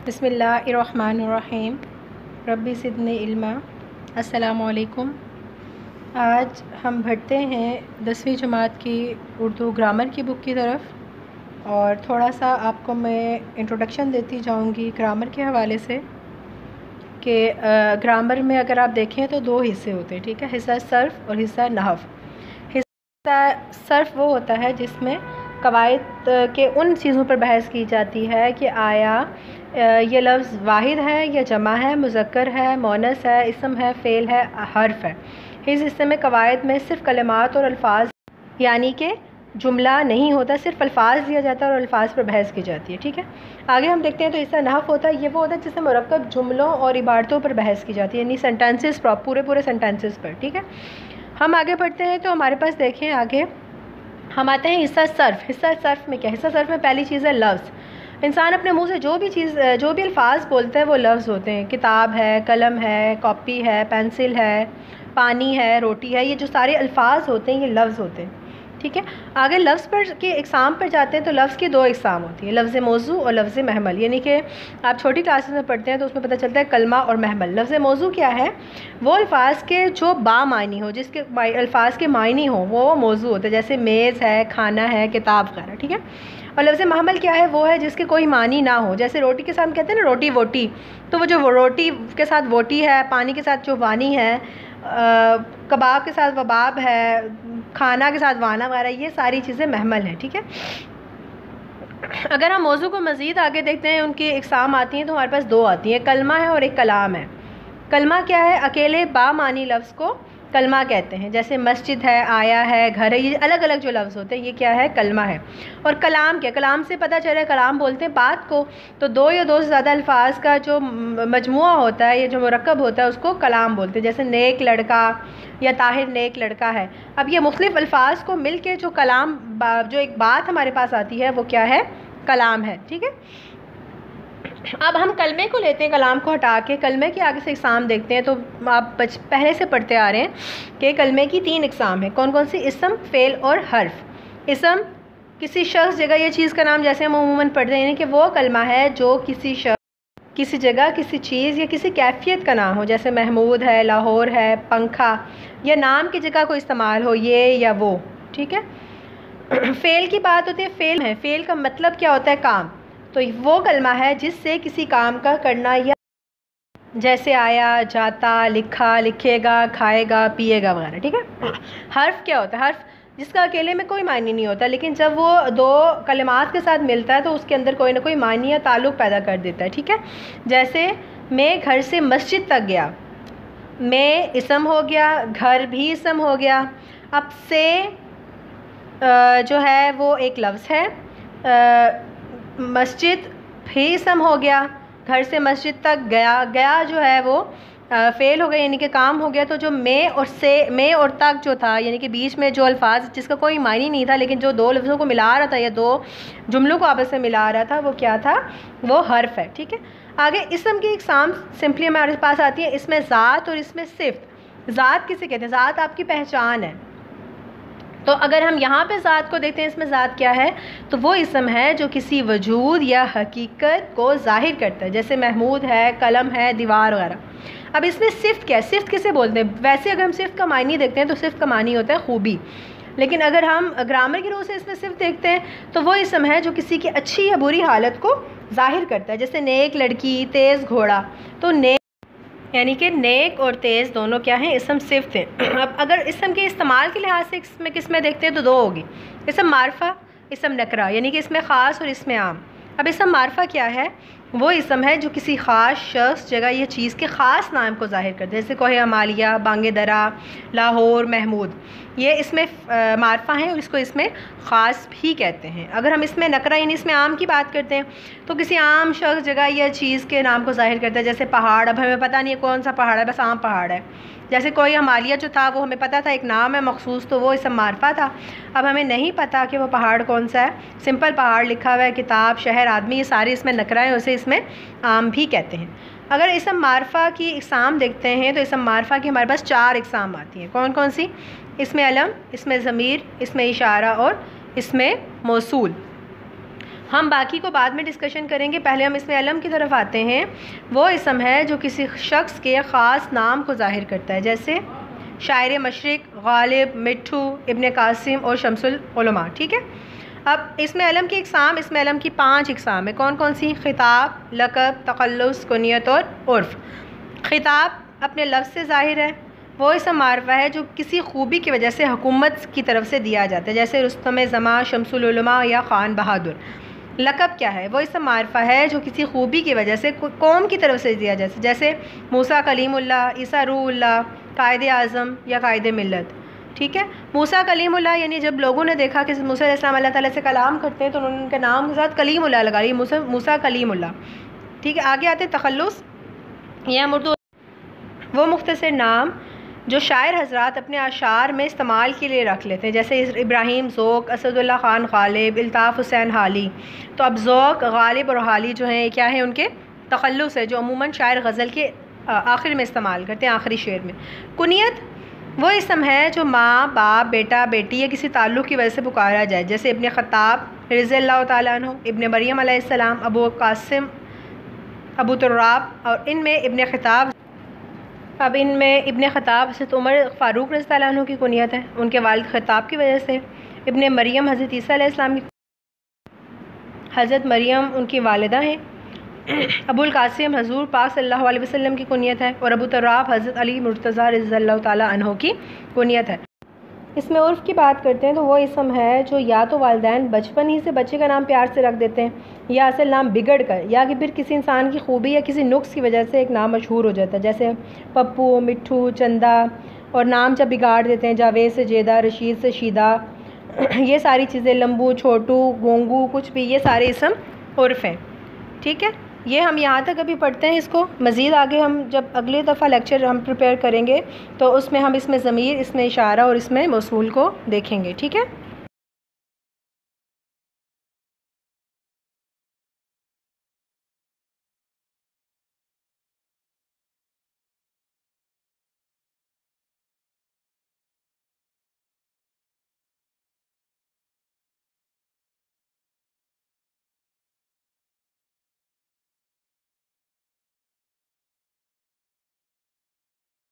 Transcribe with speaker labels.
Speaker 1: بسم اللہ الرحمن الرحیم ربی زدنی علما۔ السلام علیکم۔ آج ہم بڑھتے ہیں 10ویں جماعت کی اردو گرامر کی بک کی طرف، اور تھوڑا سا آپ کو میں انٹروڈکشن دیتی جاؤں گی گرامر کے حوالے سے کہ گرامر میں اگر آپ دیکھیں تو 2 حصے ہوتے ہیں، ٹھیک ہے، حصہ صرف اور حصہ نحو۔ حصہ صرف وہ ہوتا ہے جس میں قواعد کے ان چیزوں پر بحث کی جاتی ہے کہ آیا یہ لفظ واحد ہے یا جمع ہے، مذکر ہے، مؤنث ہے، اسم ہے، فعل ہے، حرف ہے۔ اس حصے میں قواعد میں صرف کلمات اور الفاظ یعنی کہ جملہ نہیں ہوتا، صرف الفاظ دیا جاتا ہے اور الفاظ پر بحث کی جاتی ہے، ٹھیک ہے۔ آگے ہم دیکھتے ہیں تو حصہ نحو ہوتا ہے، یہ وہ ہوتا ہے جس سے مرکب جملوں اور عبارتوں پر بحث کی جاتی ہے، یعنی سینٹینسز، پورے سینٹینسز پر، ٹھیک ہے۔ ہم آگے بڑھتے ہیں تو ہمارے پاس دیکھیں آگے ہم آتے ہیں حصہ صرف۔ حصہ صرف میں کیا؟ حصہ صرف میں پہلی چیز ہے لفظ۔ انسان اپنے منہ سے جو بھی الفاظ بولتا ہے وہ لفظ ہوتے ہیں۔ کتاب ہے، قلم ہے، کاپی ہے، پینسل ہے، پانی ہے، روٹی ہے، یہ جو سارے الفاظ ہوتے ہیں یہ لفظ ہوتے ہیں، ٹھیک ہے۔ آگے لفظ پر کے اقسام پر جاتے ہیں تو لفظ کی 2 اقسام ہوتی ہیں، لفظ موضوع اور لفظ محمل، یعنی کہ آپ چھوٹی کلاسز میں پڑھتے ہیں تو اس میں پتہ چلتا ہے کلمہ اور محمل۔ لفظ موضوع کیا ہے؟ وہ الفاظ کے جو با معنی ہو، جس کے الفاظ کے معنی ہوں وہ موضوع ہوتا ہے، جیسے میز ہے، کھانا ہے، کتاب وغیرہ، ٹھیک ہے۔ اور لفظ محمل کیا ہے؟ وہ ہے جس کے کوئی معنی نہ ہو، جیسے روٹی کے ساتھ کہتے ہیں نا روٹی ووٹی، تو وہ جو روٹی کے ساتھ ووٹی ہے، پانی کے ساتھ جو وانی ہے، کباب کے ساتھ وباب ہے، کھانا کے ساتھ وانا وغیرہ، یہ ساری چیزیں محمل ہیں، ٹھیک ہے۔ اگر ہم موضوع کو مزید آگے دیکھتے ہیں، ان کی اقسام آتی ہیں تو ہمارے پاس 2 آتی ہیں، کلمہ ہے اور ایک کلام ہے۔ کلمہ کیا ہے؟ اکیلے با معنی لفظ کو کلمہ کہتے ہیں، جیسے مسجد ہے، آیا ہے، گھر ہے، یہ الگ الگ جو لفظ ہوتے ہیں یہ کیا ہے؟ کلمہ ہے۔ اور کلام کیا؟ کلام سے پتہ چلے کلام بولتے ہیں بات کو، تو 2 یا 2 سے زیادہ الفاظ کا جو مجموعہ ہوتا ہے، یہ جو مرکب ہوتا ہے اس کو کلام بولتے ہیں، جیسے نیک لڑکا یا طاہر نیک لڑکا ہے۔ اب یہ مختلف الفاظ کو مل کے جو کلام، جو ایک بات ہمارے پاس آتی ہے وہ کیا ہے؟ کلام ہے، ٹھیک ہے۔ اب ہم کلمے کو لیتے ہیں، کلام کو ہٹا کے کلمے کے آگے سے اقسام دیکھتے ہیں، تو آپ پہلے سے پڑھتے آ رہے ہیں کہ کلمے کی 3 اقسام ہیں، کون کون سی؟ اسم، فعل اور حرف۔ اسم کسی شخص، جگہ یا چیز کا نام، جیسے ہم عموماً پڑھتے ہیں، یعنی کہ وہ کلمہ ہے جو کسی شخص، کسی جگہ، کسی چیز یا کسی کیفیت کا نام ہو، جیسے محمود ہے، لاہور ہے، پنکھا، یا نام کی جگہ کو استعمال ہو، یہ یا وہ، ٹھیک ہے۔ فعل کی بات ہوتی ہے، فعل ہے، فعل کا مطلب کیا ہوتا ہے؟ کام، تو وہ کلمہ ہے جس سے کسی کام کا کرنا، یا جیسے آیا، جاتا، لکھا، لکھے گا، کھائے گا، پیے گا وغیرہ، ٹھیک ہے۔ حرف کیا ہوتا ہے؟ حرف جس کا اکیلے میں کوئی معنی نہیں ہوتا، لیکن جب وہ 2 کلمات کے ساتھ ملتا ہے تو اس کے اندر کوئی نہ کوئی معنی یا تعلق پیدا کر دیتا ہے، ٹھیک ہے۔ جیسے میں گھر سے مسجد تک گیا، میں اسم ہو گیا، گھر بھی اسم ہو گیا۔ اب سے جو ہے وہ ایک لفظ ہے، مسجد بھی اسم ہو گیا، گھر سے مسجد تک گیا، گیا جو ہے وہ فعل ہو گیا، یعنی کہ کام ہو گیا۔ تو جو میں اور تک جو تھا، یعنی کہ بیچ میں جو الفاظ جس کا کوئی معنی نہیں تھا لیکن جو 2 لفظوں کو ملا رہا تھا یا 2 جملوں کو آپس میں ملا رہا تھا، وہ کیا تھا؟ وہ حرف ہے، ٹھیک ہے۔ آگے اسم کی اقسام سمپلی ہمارے پاس آتی ہے، اس میں ذات اور اس میں صفت۔ ذات کسے کہتے ہیں؟ ذات آپ کی پہچان ہے، تو اگر ہم یہاں پہ ذات کو دیکھتے ہیں، اس میں ذات کیا ہے؟ تو وہ اسم ہے جو کسی وجود یا حقیقت کو ظاہر کرتا ہے، جیسے محمود ہے، قلم ہے، دیوار وغیرہ۔ اب اس میں صفت کیا ہے؟ صفت کسے بولتے ہیں؟ ویسے اگر ہم صفت کا معنی دیکھتے ہیں تو صفت کا معنی ہوتا ہے خوبی، لیکن اگر ہم گرامر کی روح سے اس میں صفت دیکھتے ہیں تو وہ اسم ہے جو کسی کی اچھی یا بری حالت کو ظاہر کرتا ہے، جیسے نیک لڑکی، تیز گھوڑا۔ تو نیک یعنی کہ نیک اور تیز دونوں کیا ہیں؟ اسم صفت ہیں۔ اب اگر اسم کے استعمال کے لحاظ سے اس میں کس میں دیکھتے ہیں تو 2 ہوگی، اسم معرفہ، اسم نکرہ، یعنی کہ اس میں خاص اور اس میں عام۔ اب اسم معرفہ کیا ہے؟ وہ اسم ہے جو کسی خاص شخص، جگہ یا چیز کے خاص نام کو ظاہر کرتے ہیں، جیسے کوہ ہمالیہ، بانگ درا، لاہور، محمود، یہ اس میں معرفہ ہیں اور اس کو اس میں خاص بھی کہتے ہیں۔ اگر ہم اس میں نکرہ یعنی اس میں عام کی بات کرتے ہیں تو کسی عام شخص، جگہ یا چیز کے نام کو ظاہر کرتا ہے، جیسے پہاڑ، اب ہمیں پتہ نہیں ہے کون سا پہاڑ ہے، بس عام پہاڑ ہے۔ جیسے کوئی ہمالیہ جو تھا وہ ہمیں پتہ تھا ایک نام ہے مخصوص، تو وہ اسم معرفہ تھا۔ اب ہمیں نہیں پتہ کہ وہ پہاڑ کون سا ہے، سمپل پہاڑ لکھا ہوا ہے، کتاب، شہر، آدمی، یہ سارے اس میں نکرہ ہیں، اسے اس میں عام بھی کہتے ہیں۔ اگر اسم معرفہ کی اقسام دیکھتے ہیں تو اسم معرفہ کی ہمارے پاس 4 اقسام آتی ہیں، کون کون سی؟ اسم علم، اسم ضمیر، اسم اشارہ اور اسم موصول۔ ہم باقی کو بعد میں ڈسکشن کریں گے، پہلے ہم اسم علم کی طرف آتے ہیں۔ وہ اسم ہے جو کسی شخص کے خاص نام کو ظاہر کرتا ہے، جیسے شاعر مشرق، غالب، مٹھو، ابن قاسم اور شمس العلماء، ٹھیک ہے۔ اب اسم علم کی اقسام، اسم علم کی 5 اقسام ہیں، کون کون سی؟ خطاب، لقب، تخلص، کنیت اور عرف۔ خطاب اپنے لفظ سے ظاہر ہے، وہ اسم معرفہ ہے جو کسی خوبی کی وجہ سے حکومت کی طرف سے دیا جاتا ہے، جیسے رستم زماں، شمس العلماء یا خان بہادر۔ لقب کیا ہے؟ وہ اسم معرفہ ہے جو کسی خوبی کی وجہ سے قوم کی طرف سے دیا جاتا ہے، جیسے موسیٰ کلیم اللہ، عیسیٰ روح اللہ، قائد اعظم یا قائد ملت، ٹھیک ہے۔ موسیٰ کلیم اللہ یعنی جب لوگوں نے دیکھا کہ موسیٰ علیہ السلام اللہ تعالیٰ سے کلام کرتے ہیں تو انہوں نے ان کے نام کے ساتھ کلیم اللہ لگا لی، موسیٰ کلیم اللہ، ٹھیک ہے۔ آگے آتے تخلص، یہ ہم اردو وہ مختصر نام جو شاعر حضرات اپنے اشعار میں استعمال کے لیے رکھ لیتے ہیں، جیسے ابراہیم ذوق، اسد اللہ خان غالب، الطاف حسین حالی۔ تو اب ذوق، غالب اور حالی جو ہیں کیا ہیں؟ ان کے تخلص ہے جو عموماً شاعر غزل کے آخر میں استعمال کرتے ہیں، آخری شعر میں۔ کنیت وہ اسم ہے جو ماں، باپ، بیٹا، بیٹی یا کسی تعلق کی وجہ سے پکارا جائے، جیسے ابن خطاب رضی اللہ تعالیٰ عنہ، ابن مریم علیہ السلام، ابو قاسم، ابو تراب، اور ان میں ابن خطاب حضرت عمر فاروق رضی اللہ عنہ کی کنیت ہے، ان کے والد خطاب کی وجہ سے۔ ابن مریم حضرت عیسیٰ علیہ السلام کی، حضرت مریم ان کی والدہ ہیں۔ ابو القاسم حضور پاک صلی اللہ علیہ وسلم کی کنیت ہے، اور ابو تراب حضرت علی مرتضیٰ رضی اللہ تعالیٰ عنہ کی کنیت ہے۔ اس میں عرف کی بات کرتے ہیں تو وہ اسم ہے جو یا تو والدین بچپن ہی سے بچے کا نام پیار سے رکھ دیتے ہیں، یا اصل نام بگڑ کر، یا کہ پھر کسی انسان کی خوبی یا کسی نقص کی وجہ سے ایک نام مشہور ہو جاتا ہے، جیسے پپو، مٹھو، چندہ، اور نام جب بگاڑ دیتے ہیں، جاوید سے جیدہ، رشید سے شیدہ، یہ ساری چیزیں، لمبو، چھوٹو، گونگو، کچھ بھی، یہ سارے اسم عرف ہیں، ٹھیک ہے۔ یہ ہم یہاں تک ابھی پڑھتے ہیں، اس کو مزید آگے ہم جب اگلی دفعہ لیکچر ہم پریپیئر کریں گے تو اس میں ہم اس میں ضمیر، اس میں اشارہ اور اس میں موصول کو دیکھیں گے، ٹھیک ہے۔